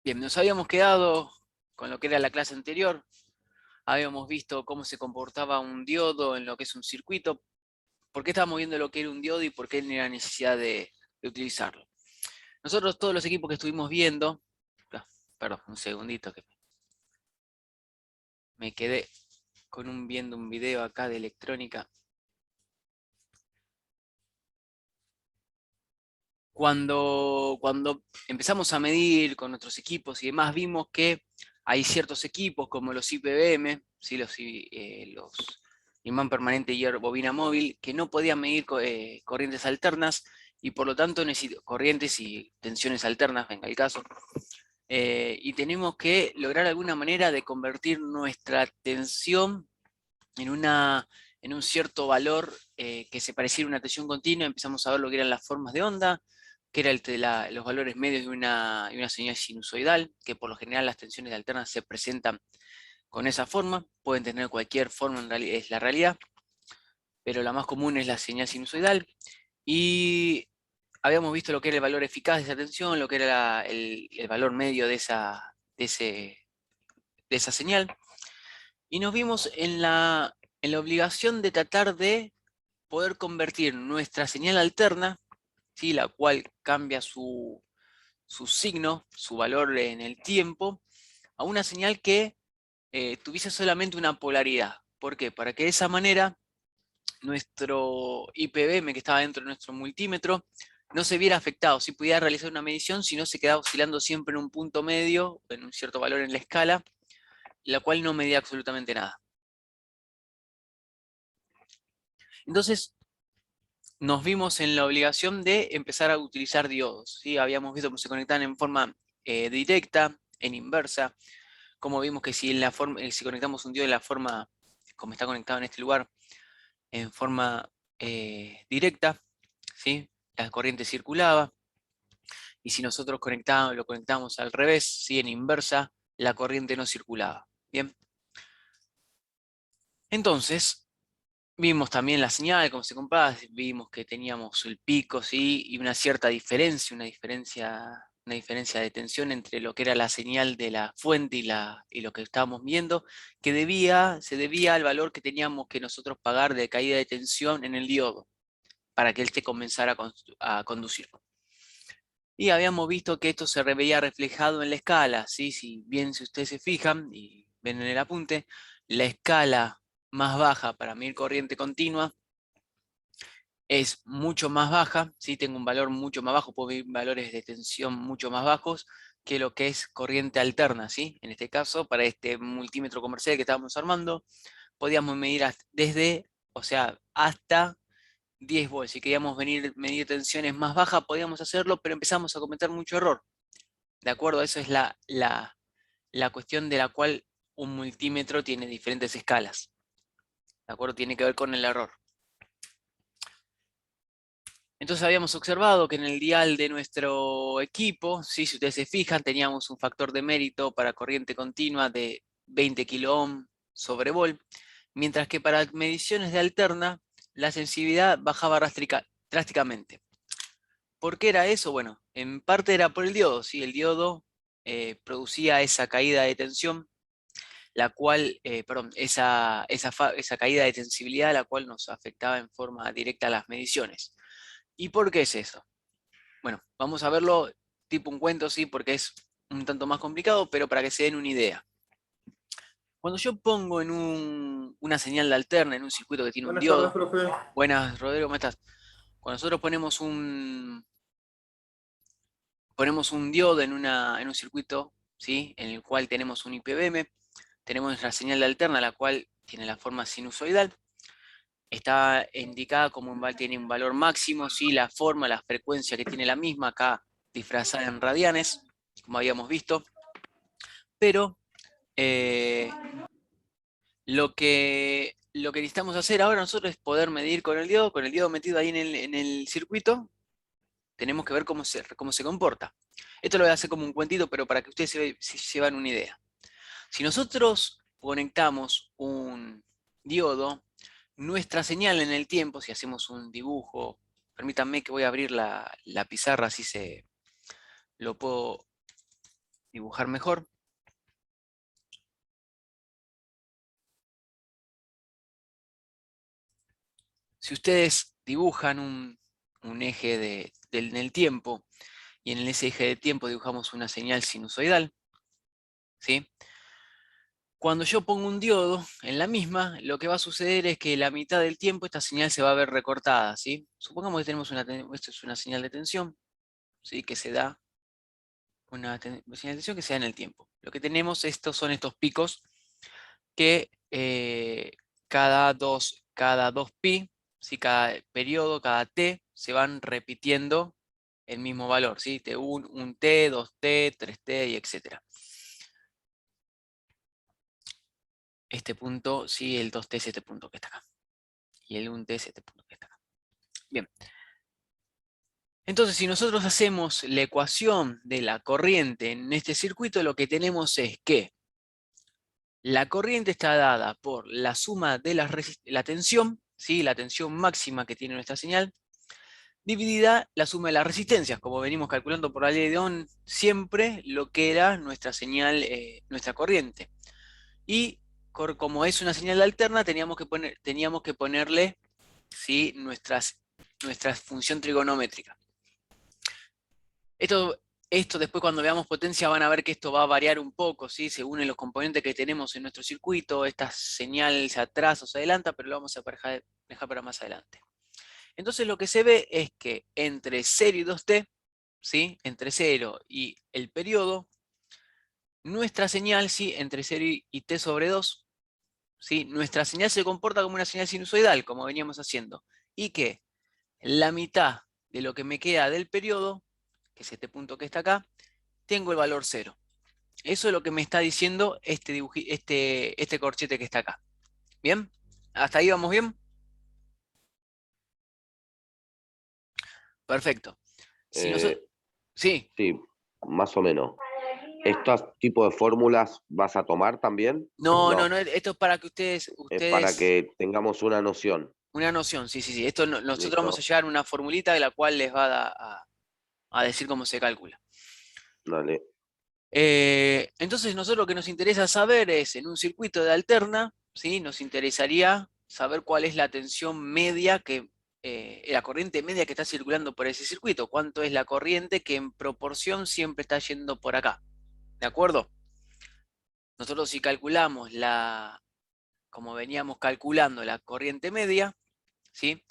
Bien, nos habíamos quedado con lo que era la clase anterior. Habíamos visto cómo se comportaba un diodo en lo que es un circuito, por qué estábamos viendo lo que era un diodo y por qué era necesidad de utilizarlo. Nosotros, todos los equipos que estuvimos viendo, perdón, un segundito que me quedé viendo un video acá de electrónica. Cuando empezamos a medir con nuestros equipos y demás, vimos que hay ciertos equipos como los IPBM, ¿sí? Los imán permanente y bobina móvil, que no podían medir corrientes alternas y por lo tanto corrientes y tensiones alternas, venga el caso, y tenemos que lograr alguna manera de convertir nuestra tensión en, en un cierto valor que se pareciera a una tensión continua. Empezamos a ver lo que eran las formas de onda, que eran los valores medios de una señal sinusoidal, que por lo general las tensiones alternas se presentan con esa forma, pueden tener cualquier forma, en realidad, es la realidad, pero la más común es la señal sinusoidal. Y habíamos visto lo que era el valor eficaz de esa tensión, lo que era el valor medio de esa señal, y nos vimos en la obligación de tratar de poder convertir nuestra señal alterna, ¿sí? La cual cambia su signo, su valor en el tiempo, a una señal que tuviese solamente una polaridad. ¿Por qué? Para que de esa manera nuestro IPBM que estaba dentro de nuestro multímetro no se viera afectado, si pudiera realizar una medición, si no se quedaba oscilando siempre en un punto medio, en un cierto valor en la escala, la cual no medía absolutamente nada. Entonces, nos vimos en la obligación de empezar a utilizar diodos, ¿sí? Habíamos visto cómo se conectaban en forma directa, en inversa, como vimos que si, si conectamos un diodo en la forma, como está conectado en este lugar, en forma directa, ¿sí? La corriente circulaba, y si nosotros lo conectamos al revés, ¿sí? En inversa, la corriente no circulaba. Bien, entonces vimos también la señal, cómo se compraba, vimos que teníamos el pico, ¿sí? Y una cierta diferencia, una diferencia de tensión entre lo que era la señal de la fuente y lo que estábamos viendo, que se debía al valor que teníamos que nosotros pagar de caída de tensión en el diodo, para que él te comenzara a conducir. Y habíamos visto que esto se veía reflejado en la escala, ¿sí? Si bien si ustedes se fijan y ven en el apunte, la escala más baja para medir corriente continua es mucho más baja, ¿sí? Tengo un valor mucho más bajo, puedo ver valores de tensión mucho más bajos que lo que es corriente alterna, ¿sí? En este caso, para este multímetro comercial que estábamos armando, podíamos medir desde, o sea, hasta 10 volts. Si queríamos medir tensiones más bajas, podíamos hacerlo, pero empezamos a cometer mucho error. ¿De acuerdo? Eso es la cuestión de la cual un multímetro tiene diferentes escalas. ¿De acuerdo? Tiene que ver con el error. Entonces habíamos observado que en el dial de nuestro equipo, ¿sí? Si ustedes se fijan, teníamos un factor de mérito para corriente continua de 20 kΩ sobre volt, mientras que para mediciones de alterna, la sensibilidad bajaba drásticamente. ¿Por qué era eso? Bueno, en parte era por el diodo, ¿sí? El diodo producía esa caída de tensión, perdón, esa caída de sensibilidad, la cual nos afectaba en forma directa a las mediciones. ¿Y por qué es eso? Bueno, vamos a verlo tipo un cuento, sí, porque es un tanto más complicado, pero para que se den una idea. Cuando yo pongo en una señal de alterna en un circuito que tiene un Buenas tardes, diodo, profe. buenas, Rodrigo, ¿cómo estás? Cuando nosotros ponemos un diodo en un circuito, ¿sí? En el cual tenemos un IPBM, tenemos nuestra señal de alterna, la cual tiene la forma sinusoidal, está indicada como tiene un valor máximo, ¿sí? La forma, la frecuencia que tiene la misma, acá disfrazada en radianes, como habíamos visto, pero eh, lo que necesitamos hacer ahora nosotros es poder medir con el diodo metido ahí en el circuito, tenemos que ver cómo se comporta. Esto lo voy a hacer como un cuentito, pero para que ustedes se lleven una idea. Si nosotros conectamos un diodo, nuestra señal en el tiempo, si hacemos un dibujo, permítanme que voy a abrir la pizarra, así lo puedo dibujar mejor. Si ustedes dibujan un eje en el tiempo, y en ese eje de tiempo dibujamos una señal sinusoidal, ¿sí? Cuando yo pongo un diodo en la misma, lo que va a suceder es que la mitad del tiempo esta señal se va a ver recortada, ¿sí? Supongamos que tenemos esto es una señal de tensión, ¿sí? Que se da, señal de tensión que se da en el tiempo. Lo que tenemos son estos picos que cada 2pi, ¿sí? Cada periodo, cada t, se van repitiendo el mismo valor, ¿sí? Un t, 2t, 3t y etcétera. Este punto, sí, el 2t es este punto que está acá. Y el 1t es este punto que está acá. Bien. Entonces, si nosotros hacemos la ecuación de la corriente en este circuito, lo que tenemos es que la corriente está dada por la suma de la tensión, ¿sí? La tensión máxima que tiene nuestra señal, dividida la suma de las resistencias, como venimos calculando por la ley de Ohm, siempre lo que era nuestra señal, nuestra corriente. Y como es una señal alterna, teníamos que ponerle, ¿sí? nuestra función trigonométrica. Esto después cuando veamos potencia van a ver que esto va a variar un poco, ¿sí? Según los componentes que tenemos en nuestro circuito, esta señal se atrasa o se adelanta, pero lo vamos a dejar para más adelante. Entonces lo que se ve es que entre 0 y 2t, ¿sí? Entre 0 y el periodo, nuestra señal, ¿sí? Entre 0 y t sobre 2, ¿sí? Nuestra señal se comporta como una señal sinusoidal, como veníamos haciendo. Y que la mitad de lo que me queda del periodo, que es este punto que está acá, tengo el valor 0. Eso es lo que me está diciendo este corchete que está acá. ¿Bien? ¿Hasta ahí vamos bien? Perfecto. Si nosotros... Eh, Sí. sí, más o menos. ¿Estos tipos de fórmulas vas a tomar también? No, no, No, no, esto es para que es para ustedes, que tengamos una noción. una noción, sí, sí, sí. Esto nosotros vamos a Listo, llevar una formulita de la cual les va a decir cómo se calcula. dale. Entonces nosotros lo que nos interesa saber es, en un circuito de alterna, ¿sí? Nos interesaría saber cuál es la tensión media la corriente media que está circulando por ese circuito, cuánto es la corriente que en proporción siempre está yendo por acá. ¿De acuerdo? Nosotros si calculamos como veníamos calculando la corriente media, ¿sí?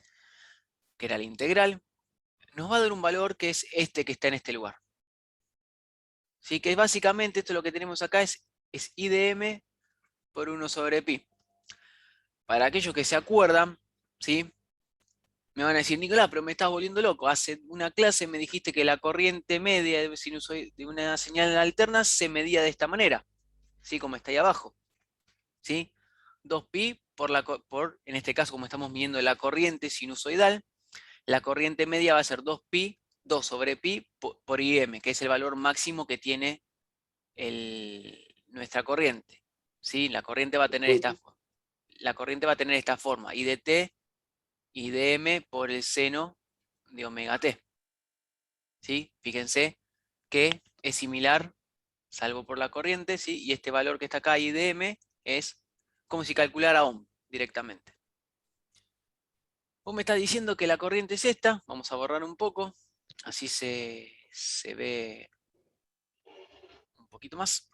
Que era la integral, nos va a dar un valor que es este que está en este lugar. ¿Sí? Que básicamente esto lo que tenemos acá es IdM por 1 sobre pi. Para aquellos que se acuerdan, ¿sí? Me van a decir, Nicolás, pero me estás volviendo loco. Hace una clase me dijiste que la corriente media de una señal alterna se medía de esta manera, ¿sí? Como está ahí abajo, ¿sí? 2pi en este caso, como estamos midiendo la corriente sinusoidal, la corriente media va a ser 2pi, 2 sobre pi por IM, que es el valor máximo que tiene nuestra corriente, ¿sí? La corriente va a tener esta forma, I de t y de m por el seno de omega t. ¿Sí? Fíjense que es similar, salvo por la corriente, ¿sí? Y este valor que está acá, I de m, es como si calculara ohm directamente. Vos me estás diciendo que la corriente es esta, vamos a borrar un poco, así se ve un poquito más.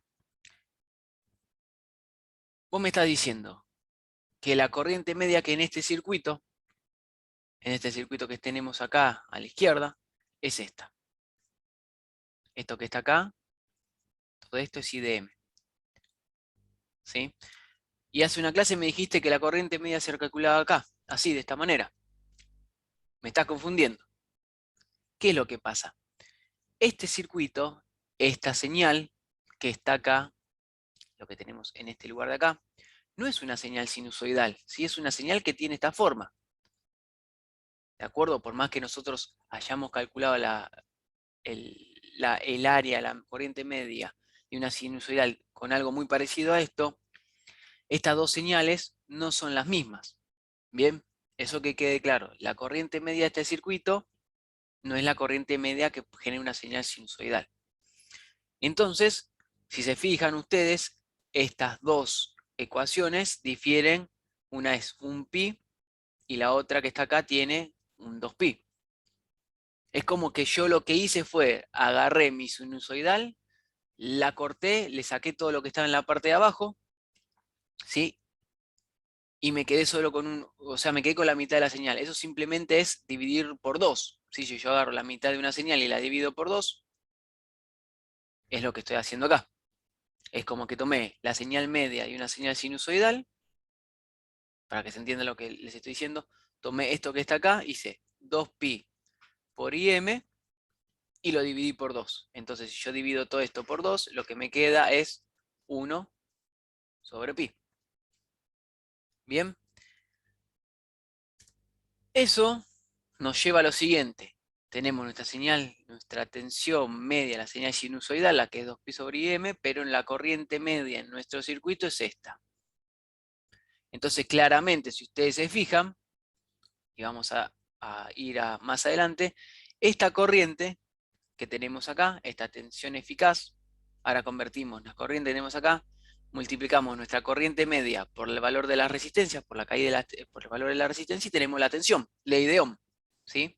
Vos me estás diciendo que la corriente media que en este circuito que tenemos acá a la izquierda, es esta. Esto que está acá, todo esto es IdM. ¿Sí? Y hace una clase me dijiste que la corriente media se calculaba acá, así, de esta manera. Me estás confundiendo. ¿Qué es lo que pasa? Este circuito, esta señal que está acá, lo que tenemos en este lugar de acá, no es una señal sinusoidal, ¿sí? Es una señal que tiene esta forma. ¿De acuerdo? Por más que nosotros hayamos calculado el área, la corriente media de una sinusoidal con algo muy parecido a esto, estas dos señales no son las mismas. Bien, eso que quede claro. La corriente media de este circuito no es la corriente media que genera una señal sinusoidal. Entonces, Si se fijan ustedes, estas dos ecuaciones difieren, una es un pi y la otra que está acá tiene un 2pi. Es como que yo lo que hice fue, agarré mi sinusoidal, la corté, le saqué todo lo que estaba en la parte de abajo, ¿sí? Y me quedé solo con o sea, me quedé con la mitad de la señal. Eso simplemente es dividir por 2. ¿Sí? Si yo agarro la mitad de una señal y la divido por 2, es lo que estoy haciendo acá. Es como que tomé la señal media y una señal sinusoidal, para que se entienda lo que les estoy diciendo, tomé esto que está acá, hice 2pi por im y lo dividí por 2. Entonces, si yo divido todo esto por 2, lo que me queda es 1 sobre pi. Bien, eso nos lleva a lo siguiente. Tenemos nuestra señal, nuestra tensión media, la señal sinusoidal, la que es 2pi sobre im, pero en la corriente media en nuestro circuito es esta. Entonces, claramente, si ustedes se fijan, y vamos a ir más adelante, esta corriente que tenemos acá, esta tensión eficaz, ahora convertimos la corriente que tenemos acá, multiplicamos nuestra corriente media por el valor de las resistencias, por la caída por el valor de la resistencia, y tenemos la tensión, ley de Ohm, ¿sí?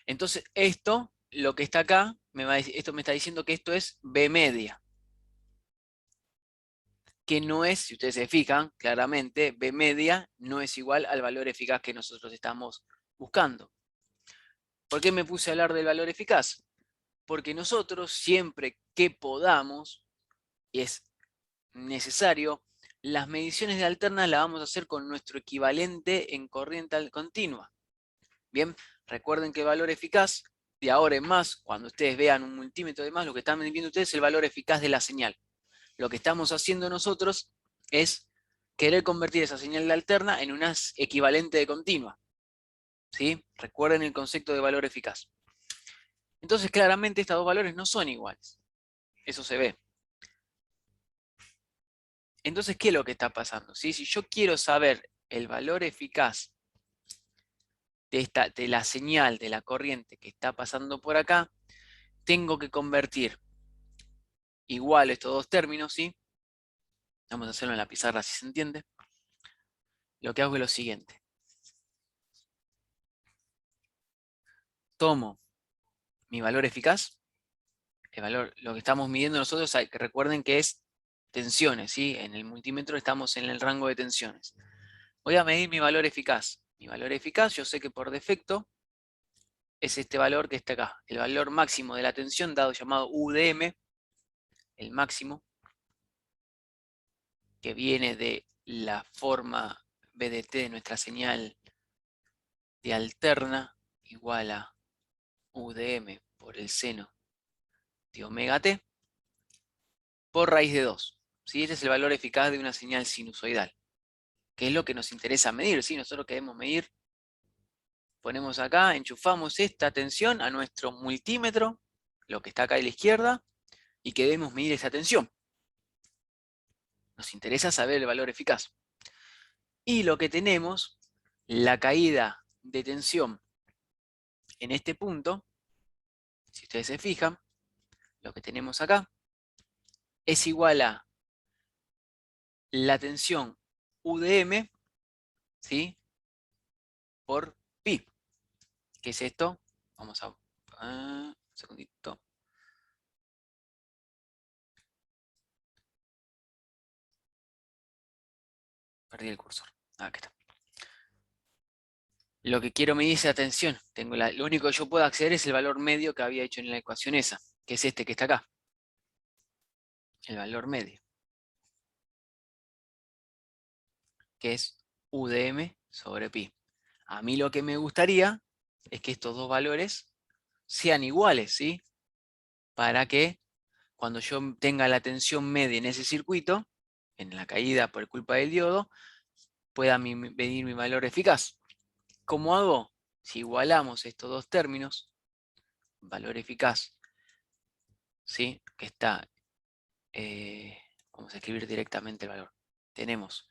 Entonces esto, lo que está acá, esto me está diciendo que esto es B media, que no es, si ustedes se fijan, claramente, B media no es igual al valor eficaz que nosotros estamos buscando. ¿Por qué me puse a hablar del valor eficaz? Porque nosotros, siempre que podamos, y es necesario, las mediciones de alternas las vamos a hacer con nuestro equivalente en corriente continua. Bien, recuerden que el valor eficaz, de ahora en más, cuando ustedes vean un multímetro de más, lo que están viendo ustedes es el valor eficaz de la señal. Lo que estamos haciendo nosotros es querer convertir esa señal de alterna en una equivalente de continua. ¿Sí? Recuerden el concepto de valor eficaz. Entonces, claramente, estos dos valores no son iguales. Eso se ve. Entonces, ¿qué es lo que está pasando? ¿Sí? Si yo quiero saber el valor eficaz de la señal de la corriente que está pasando por acá, tengo que convertir igual estos dos términos, ¿sí? Vamos a hacerlo en la pizarra si se entiende. Lo que hago es lo siguiente. Tomo mi valor eficaz, lo que estamos midiendo nosotros, que recuerden que es tensiones, ¿sí? En el multímetro estamos en el rango de tensiones. Voy a medir mi valor eficaz. Mi valor eficaz, yo sé que por defecto es este valor que está acá, el valor máximo de la tensión dado llamado UDM, el máximo, que viene de la forma BDT de nuestra señal de alterna, igual a UDM por el seno de omega t, por raíz de 2. ¿Sí? Este es el valor eficaz de una señal sinusoidal, que es lo que nos interesa medir. ¿Sí? Nosotros queremos medir, ponemos acá, enchufamos esta tensión a nuestro multímetro, lo que está acá a la izquierda, y queremos medir esa tensión. Nos interesa saber el valor eficaz. Y lo que tenemos, la caída de tensión en este punto, si ustedes se fijan, lo que tenemos acá es igual a la tensión UDM, ¿sí? Por pi. ¿Qué es esto? Vamos a... un segundito. Perdí el cursor. Aquí está. Lo que quiero medir es la tensión. Lo único que yo puedo acceder es el valor medio que había hecho en la ecuación esa, que es este que está acá. El valor medio. Que es UDM sobre pi. A mí lo que me gustaría es que estos dos valores sean iguales, ¿sí? Para que cuando yo tenga la tensión media en ese circuito, en la caída por culpa del diodo, pueda medir mi valor eficaz. ¿Cómo hago? Si igualamos estos dos términos, valor eficaz, ¿sí? Que está, vamos a escribir directamente el valor. Tenemos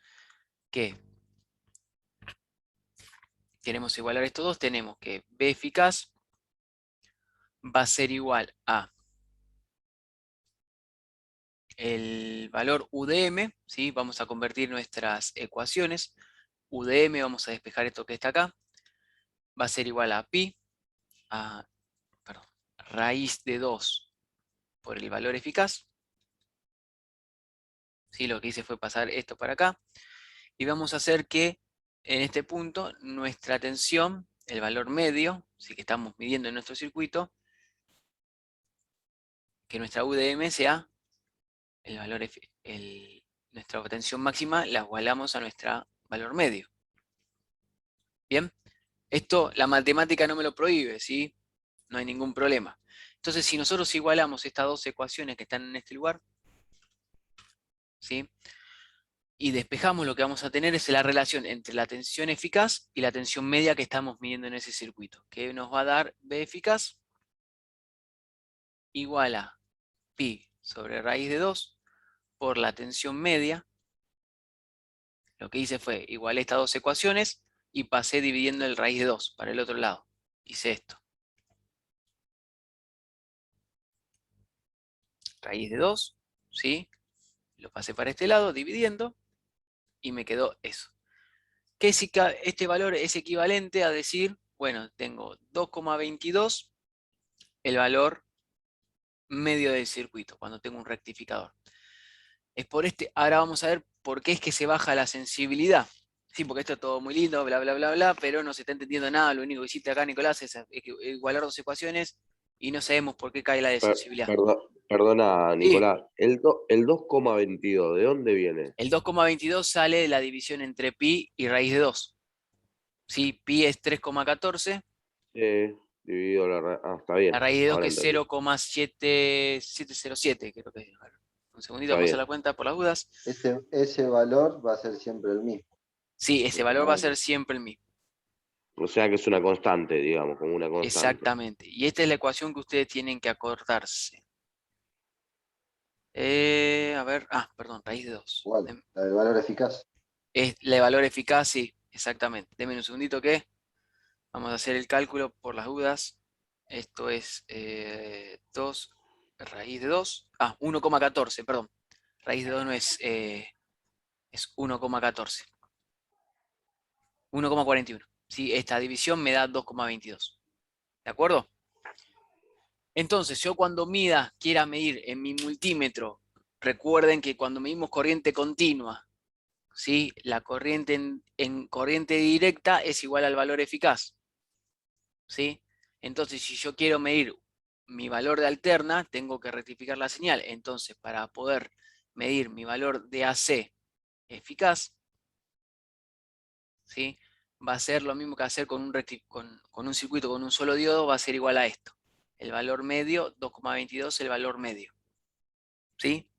que, queremos igualar estos dos, tenemos que B eficaz va a ser igual a el valor UDM, ¿sí? Vamos a convertir nuestras ecuaciones. UDM, vamos a despejar esto que está acá, va a ser igual a pi, perdón, raíz de 2 por el valor eficaz. ¿Sí? Lo que hice fue pasar esto para acá. Y vamos a hacer que en este punto nuestra tensión, el valor medio, ¿sí? Que estamos midiendo en nuestro circuito, que nuestra UDM sea el valor, nuestra tensión máxima, la igualamos a nuestro valor medio. Bien, esto la matemática no me lo prohíbe, ¿sí? No hay ningún problema. Entonces, si nosotros igualamos estas dos ecuaciones que están en este lugar, ¿sí? Y despejamos, lo que vamos a tener es la relación entre la tensión eficaz y la tensión media que estamos midiendo en ese circuito, que nos va a dar B eficaz igual a pi sobre raíz de 2 por la tensión media. Lo que hice fue igualé estas dos ecuaciones y pasé dividiendo el raíz de 2 para el otro lado. Hice esto. Raíz de 2, ¿sí? Lo pasé para este lado dividiendo y me quedó eso. Que si este valor es equivalente a decir, bueno, tengo 2,22 el valor medio del circuito, cuando tengo un rectificador. Es por este, ahora vamos a ver por qué es que se baja la sensibilidad. Sí, porque esto es todo muy lindo, bla, bla, bla, bla, pero no se está entendiendo nada. Lo único que hiciste acá, Nicolás, es igualar dos ecuaciones y no sabemos por qué cae la de sensibilidad. Perdona, Sí, Nicolás, el 2,22, ¿de dónde viene? el 2,22 sale de la división entre pi y raíz de 2. Sí, pi es 3,14, Dividido está la bien, raíz de 2 ahora que es entendí. 0,7707, creo que es. A ver, un segundito, Está vamos a hacer bien. la cuenta por las dudas. Ese valor va a ser siempre el mismo. Sí, ese valor va a ser 2,20. siempre el mismo. O sea que es una constante, digamos, como una constante. Exactamente. Y esta es la ecuación que ustedes tienen que acordarse. A ver, perdón, raíz de 2. ¿Cuál? La del valor eficaz. Es la valor eficaz, sí, exactamente. Denme un segundito que vamos a hacer el cálculo por las dudas. Esto es 2 raíz de 2. 1,14, perdón. Raíz de 2 no es 1,14. 1,41. ¿Sí? Esta división me da 2,22. ¿De acuerdo? Entonces, yo cuando quiera medir en mi multímetro, recuerden que cuando medimos corriente continua, ¿sí? La corriente en corriente directa es igual al valor eficaz, ¿sí? Entonces, si yo quiero medir mi valor de alterna, tengo que rectificar la señal. Entonces, para poder medir mi valor de AC eficaz, ¿sí? Va a ser lo mismo que hacer con un circuito con un solo diodo, va a ser igual a esto. El valor medio, 2,22, el valor medio, ¿sí?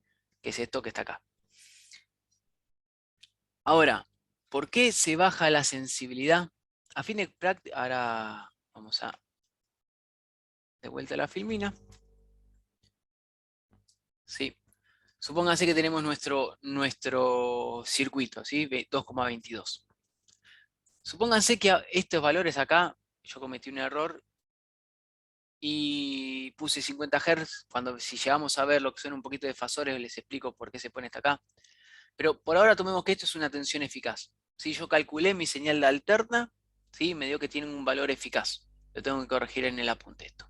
Que es esto que está acá. Ahora, ¿por qué se baja la sensibilidad? A fin de práctica, ahora vamos a de vuelta a la filmina. ¿Sí? Supónganse que tenemos nuestro circuito, ¿sí? 2,22. Supónganse que estos valores acá, yo cometí un error y puse 50 Hz. Si llegamos a ver lo que son un poquito de fasores, les explico por qué se pone hasta acá. Pero por ahora tomemos que esto es una tensión eficaz. Si yo calculé mi señal de alterna, ¿sí? Me dio que tiene un valor eficaz. Lo tengo que corregir en el apunte esto.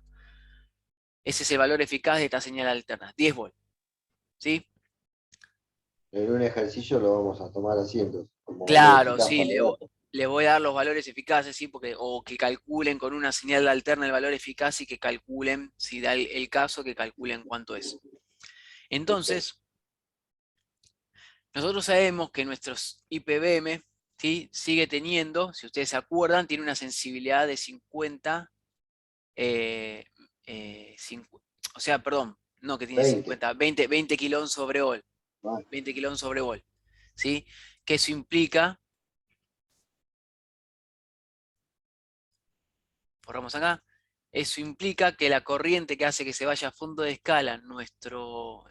Ese es el valor eficaz de esta señal alterna, 10 volts. ¿Sí? En un ejercicio lo vamos a tomar así, entonces, como valor Claro, eficaz sí, para el dato. le voy a dar los valores eficaces, ¿sí? O que calculen con una señal alterna el valor eficaz y que calculen, si da el caso, que calculen cuánto es. Ok. Entonces, nosotros sabemos que nuestros IPBM, ¿sí? Sigue teniendo, si ustedes se acuerdan, tiene una sensibilidad de 50, o sea, perdón, no que tiene 20. 50, 20 kilón sobre volt, Ah, 20 kilón sobre volt, ¿sí? Que eso implica, borramos acá, eso implica que la corriente que hace que se vaya a fondo de escala nuestro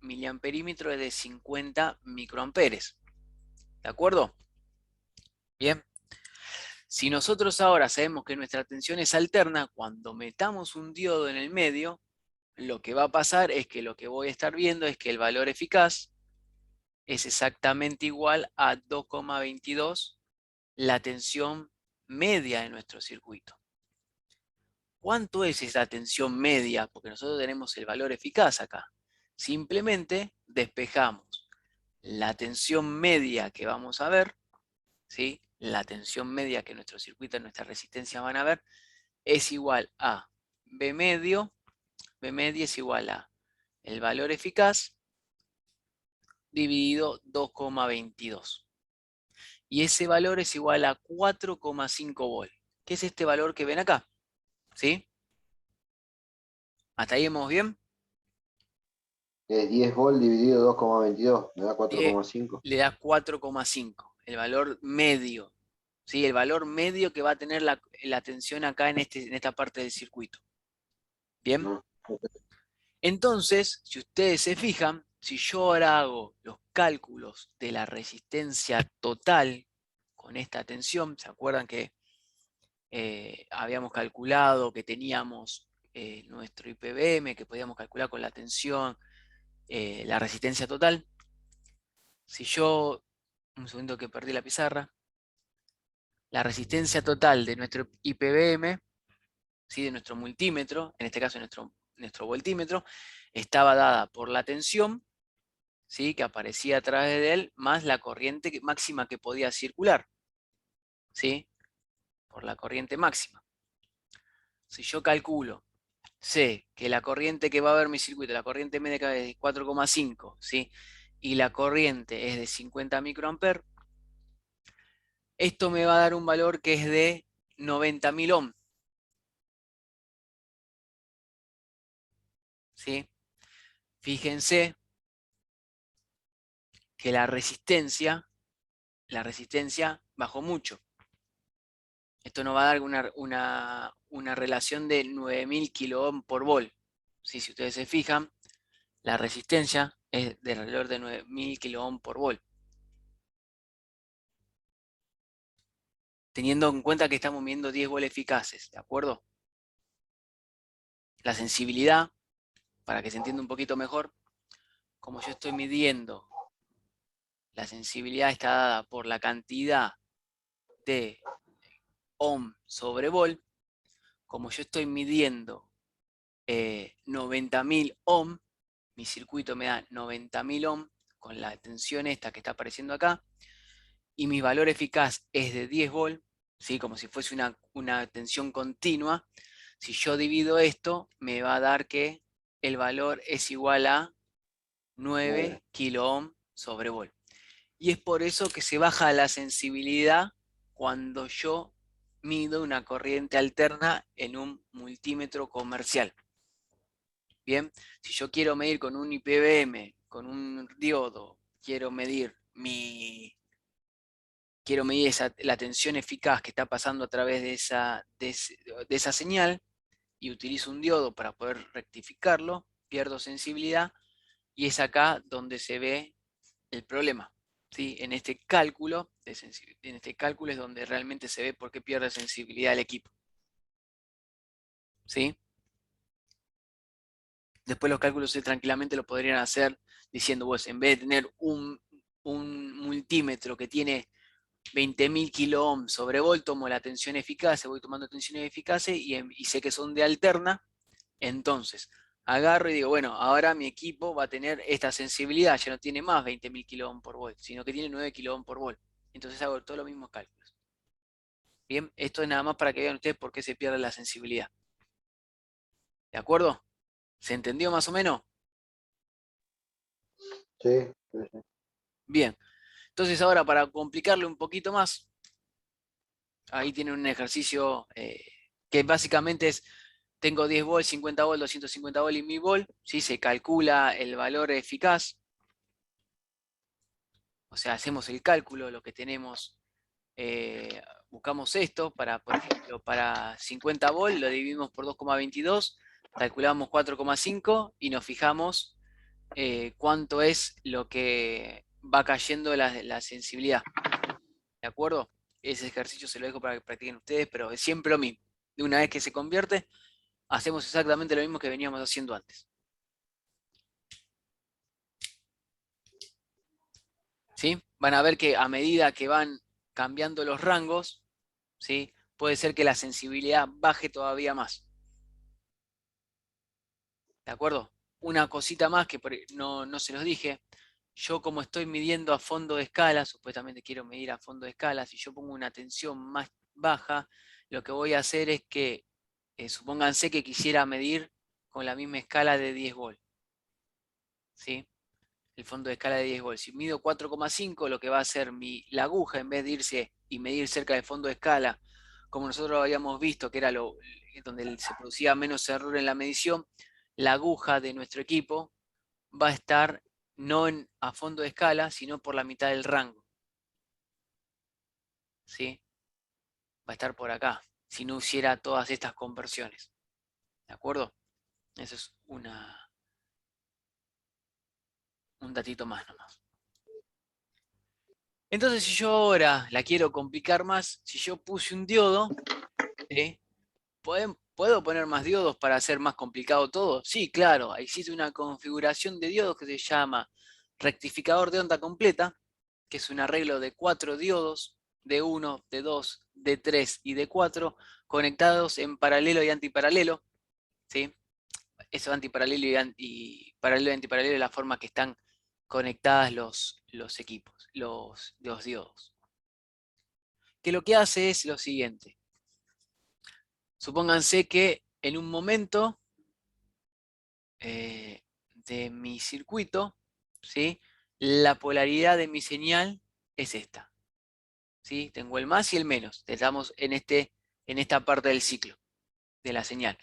miliamperímetro es de 50 microamperes. ¿De acuerdo? Bien. Si nosotros ahora sabemos que nuestra tensión es alterna, cuando metamos un diodo en el medio, lo que va a pasar es que lo que voy a estar viendo es que el valor eficaz es exactamente igual a 2,22 la tensión media de nuestro circuito. ¿Cuánto es esa tensión media? Porque nosotros tenemos el valor eficaz acá. Simplemente despejamos la tensión media que vamos a ver, ¿sí? La tensión media que nuestro circuito, nuestra resistencia van a ver, es igual a B medio. B media es igual a el valor eficaz dividido 2,22. Y ese valor es igual a 4,5 volt. ¿Qué es este valor que ven acá? ¿Sí? ¿Hasta ahí vamos bien? 10 volt dividido 2,22, me da 4,5. Le da 4,5, el valor medio. ¿Sí? El valor medio que va a tener la tensión acá en esta parte del circuito. ¿Bien? ¿No? Entonces, si ustedes se fijan, si yo ahora hago los cálculos de la resistencia total con esta tensión, ¿se acuerdan que habíamos calculado que teníamos nuestro IPVM, que podíamos calcular con la tensión, la resistencia total? Si yo, un segundo que perdí la pizarra, la resistencia total de nuestro IPVM, ¿sí? De nuestro multímetro, en este caso nuestro voltímetro, estaba dada por la tensión, ¿sí? Que aparecía a través de él, más la corriente máxima que podía circular, ¿sí? Por la corriente máxima. Si yo calculo, sé que la corriente que va a haber en mi circuito, la corriente media es de 4,5, ¿sí? Y la corriente es de 50 microamperes, esto me va a dar un valor que es de 90.000 ohms, ¿sí? Fíjense que la resistencia bajó mucho. Esto nos va a dar una relación de 9.000 kilo por volt. ¿Sí? Si ustedes se fijan, la resistencia es de alrededor de 9.000 kilo por volt. Teniendo en cuenta que estamos midiendo 10 volt eficaces, ¿de acuerdo? La sensibilidad, para que se entienda un poquito mejor, como yo estoy midiendo, la sensibilidad está dada por la cantidad de ohm sobre volt, como yo estoy midiendo 90.000 ohm, mi circuito me da 90.000 ohm con la tensión esta que está apareciendo acá, y mi valor eficaz es de 10 volt, ¿sí? Como si fuese una tensión continua. Si yo divido esto, me va a dar que el valor es igual a 9 kilo ohm sobre volt. Y es por eso que se baja la sensibilidad cuando yo mido una corriente alterna en un multímetro comercial. Bien, si yo quiero medir con un IPVM, con un diodo, quiero medir la tensión eficaz que está pasando a través de esa señal, y utilizo un diodo para poder rectificarlo, pierdo sensibilidad, y es acá donde se ve el problema. ¿Sí? En este cálculo es donde realmente se ve por qué pierde sensibilidad el equipo. ¿Sí? Después los cálculos tranquilamente lo podrían hacer diciendo, pues en vez de tener un multímetro que tiene 20.000 kilo ohms sobre volt, tomo la tensión eficaz, voy tomando tensiones eficaces y sé que son de alterna, entonces agarro y digo, bueno, ahora mi equipo va a tener esta sensibilidad, ya no tiene más 20.000 kilo ohms por volt, sino que tiene 9 kilo ohms por volt. Entonces hago todos los mismos cálculos. Bien, esto es nada más para que vean ustedes por qué se pierde la sensibilidad. ¿De acuerdo? ¿Se entendió más o menos? Sí, sí, sí. Bien. Entonces ahora, para complicarle un poquito más, ahí tienen un ejercicio que básicamente es, tengo 10 volts, 50 volts, 250 volts y 1000 volts, ¿sí? Se calcula el valor eficaz, o sea, hacemos el cálculo, lo que tenemos, buscamos esto, por ejemplo, para 50 volts lo dividimos por 2,22, calculamos 4,5 y nos fijamos cuánto es lo que va cayendo la sensibilidad. ¿De acuerdo? Ese ejercicio se lo dejo para que practiquen ustedes, pero es siempre lo mismo. De una vez que se convierte, hacemos exactamente lo mismo que veníamos haciendo antes. ¿Sí? Van a ver que a medida que van cambiando los rangos, ¿sí? Puede ser que la sensibilidad baje todavía más. ¿De acuerdo? Una cosita más que no se los dije. Yo como estoy midiendo a fondo de escala, supuestamente quiero medir a fondo de escala, si yo pongo una tensión más baja, lo que voy a hacer es que, supónganse que quisiera medir con la misma escala de 10 volts. ¿Sí? El fondo de escala de 10 volts. Si mido 4,5, lo que va a hacer la aguja, en vez de irse y medir cerca del fondo de escala, como nosotros habíamos visto, que era donde se producía menos error en la medición, la aguja de nuestro equipo va a estar no a fondo de escala, sino por la mitad del rango. ¿Sí? Va a estar por acá, si no hiciera todas estas conversiones. ¿De acuerdo? Eso es un datito más nomás. Entonces, si yo ahora la quiero complicar más, si yo puse un diodo, ¿sí? ¿Puedo poner más diodos para hacer más complicado todo? Sí, claro, existe una configuración de diodos que se llama rectificador de onda completa, que es un arreglo de 4 diodos, de 1, de 2, de 3 y de 4, conectados en paralelo y antiparalelo. ¿Sí? Eso antiparalelo y paralelo y antiparalelo es la forma que están conectadas los equipos, los diodos. Que lo que hace es lo siguiente. Supónganse que en un momento de mi circuito, ¿sí? La polaridad de mi señal es esta. ¿Sí? Tengo el más y el menos. Estamos en esta parte del ciclo de la señal.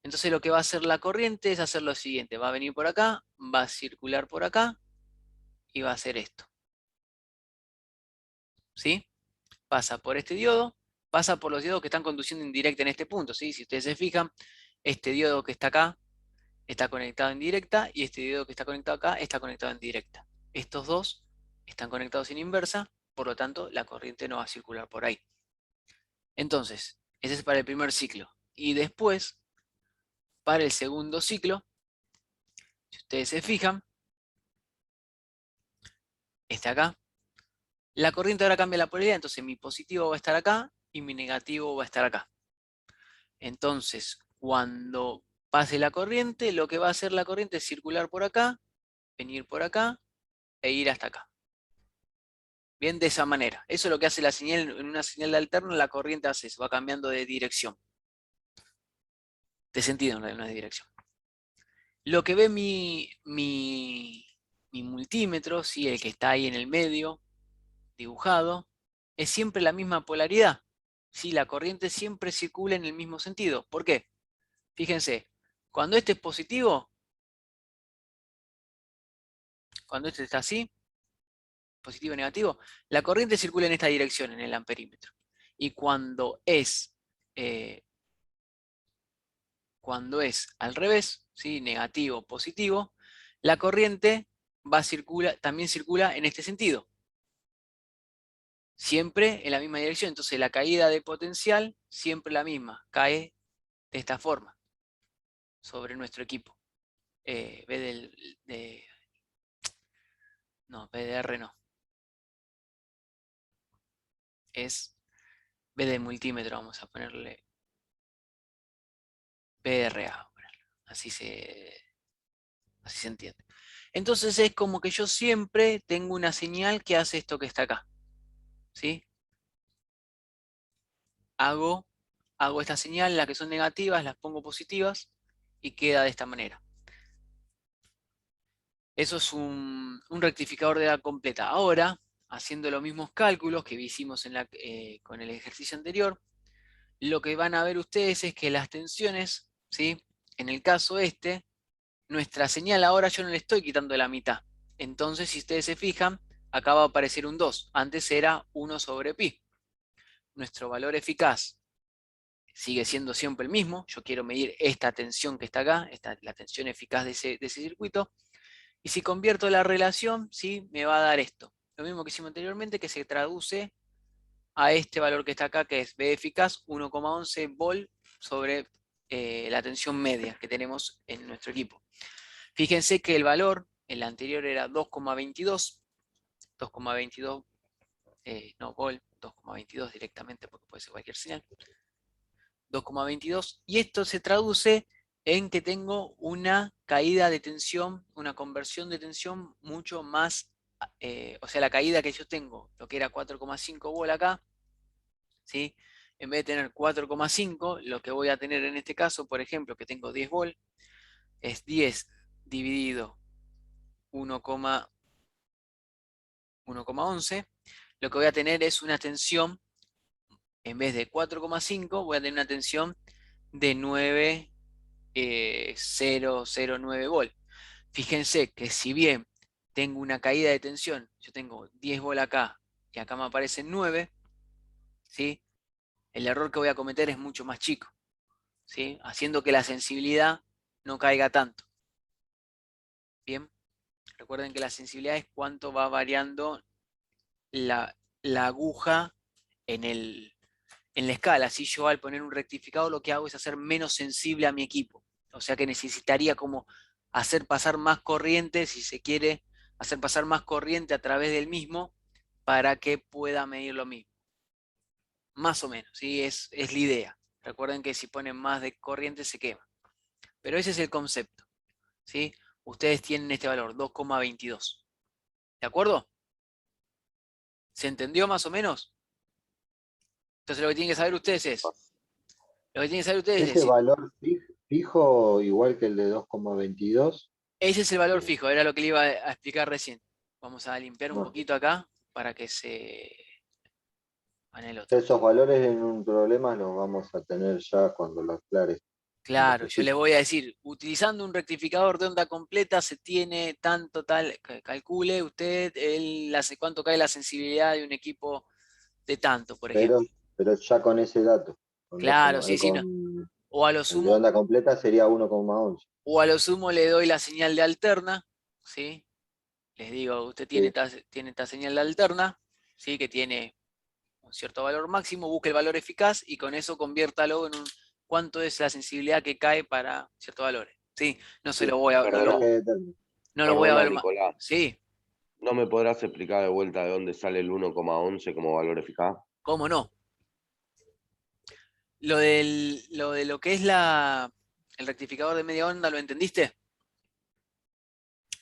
Entonces lo que va a hacer la corriente es hacer lo siguiente. Va a venir por acá, va a circular por acá y va a hacer esto. ¿Sí? Pasa por este diodo, pasa por los diodos que están conduciendo en directa en este punto. ¿Sí? Si ustedes se fijan, este diodo que está acá está conectado en directa y este diodo que está conectado acá está conectado en directa. Estos dos están conectados en inversa, por lo tanto la corriente no va a circular por ahí. Entonces, ese es para el primer ciclo. Y después, para el segundo ciclo, si ustedes se fijan, está acá. La corriente ahora cambia la polaridad, entonces mi positivo va a estar acá y mi negativo va a estar acá. Entonces, cuando pase la corriente, lo que va a hacer la corriente es circular por acá, venir por acá e ir hasta acá. Bien, de esa manera. Eso es lo que hace la señal. En una señal de alterno, la corriente hace eso, va cambiando de dirección. De sentido, no de dirección. Lo que ve mi multímetro, ¿sí? El que está ahí en el medio, dibujado, es siempre la misma polaridad. ¿Sí? La corriente siempre circula en el mismo sentido. ¿Por qué? Fíjense, cuando este es positivo, cuando este está así, positivo y negativo, la corriente circula en esta dirección, en el amperímetro. Y cuando es al revés, ¿sí? Negativo, positivo, la corriente también circula en este sentido. Siempre en la misma dirección. Entonces la caída de potencial siempre la misma. Cae de esta forma sobre nuestro equipo. PDR no. Es B de multímetro, vamos a ponerle PRA. Así se entiende. Entonces es como que yo siempre tengo una señal que hace esto que está acá. ¿Sí? Hago esta señal, las que son negativas las pongo positivas y queda de esta manera. Eso es un rectificador de edad completa. Ahora, haciendo los mismos cálculos que hicimos con el ejercicio anterior, lo que van a ver ustedes es que las tensiones, ¿sí? En el caso nuestra señal ahora yo no le estoy quitando la mitad. Entonces, si ustedes se fijan, acá va a aparecer un 2. Antes era 1 sobre pi. Nuestro valor eficaz sigue siendo siempre el mismo. Yo quiero medir esta tensión que está acá, la tensión eficaz de ese circuito. Y si convierto la relación, ¿sí? Me va a dar esto. Lo mismo que hicimos anteriormente, que se traduce a este valor que está acá, que es B eficaz 1,11 volt sobre la tensión media que tenemos en nuestro equipo. Fíjense que el valor, el anterior era 2,22, 2,22, no volt, 2,22 directamente porque puede ser cualquier señal. 2,22, y esto se traduce en que tengo una caída de tensión, una conversión de tensión mucho más, o sea, la caída que yo tengo, lo que era 4,5 volt acá, ¿sí? En vez de tener 4,5, lo que voy a tener en este caso, por ejemplo, que tengo 10 volt, es 10 dividido 1,11, lo que voy a tener es una tensión, en vez de 4,5, voy a tener una tensión de 9,009 volt. Fíjense que si bien tengo una caída de tensión, yo tengo 10 volt acá y acá me aparecen 9, ¿sí? El error que voy a cometer es mucho más chico, ¿sí? Haciendo que la sensibilidad no caiga tanto. Bien, recuerden que la sensibilidad es cuánto va variando la aguja en la escala. Si yo al poner un rectificador lo que hago es hacer menos sensible a mi equipo. O sea que necesitaría como hacer pasar más corriente, si se quiere, hacer pasar más corriente a través del mismo para que pueda medir lo mismo. Más o menos, ¿sí? Es la idea. Recuerden que si ponen más de corriente se quema. Pero ese es el concepto, ¿sí? Ustedes tienen este valor, 2,22. ¿De acuerdo? ¿Se entendió más o menos? Entonces lo que tienen que saber ustedes es, Ese valor fijo, igual que el de 2,22. ese es el valor fijo, era lo que le iba a explicar recién. Vamos a limpiar un No. poquito acá para que se... en el otro. Esos valores en un problema los vamos a tener ya cuando lo aclares. Claro, yo les voy a decir, utilizando un rectificador de onda completa se tiene tanto tal, calcule usted cuánto cae la sensibilidad de un equipo de tanto, por ejemplo. Pero ya con ese dato. Con Claro, sí, sí, no. O a lo el de sumo, onda completa sería 1,11. le doy la señal de alterna, ¿sí? Les digo, usted tiene Sí. esta señal de alterna, ¿sí? Que tiene un cierto valor máximo, busque el valor eficaz y con eso conviértalo en cuánto es la sensibilidad que cae para ciertos valores. ¿Sí? No se Sí, lo voy a, para que no lo voy a Perdona, ver más. Nicolás. Sí, ¿No me podrás explicar de vuelta de dónde sale el 1,11 como valor eficaz? cómo no. Lo de lo que es el rectificador de media onda, ¿lo entendiste?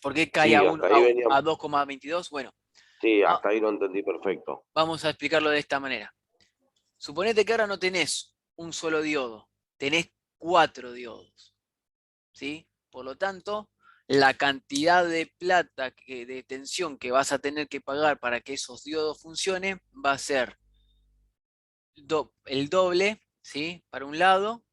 ¿Por qué cae Sí, hasta ahí a veníamos. 2,22? Bueno, Sí, va- hasta ahí lo entendí perfecto. vamos a explicarlo de esta manera. Suponete que ahora no tenés un solo diodo, tenés 4 diodos, ¿sí? Por lo tanto, la cantidad de plata, de tensión que vas a tener que pagar para que esos diodos funcionen va a ser el doble, ¿sí? Para un lado,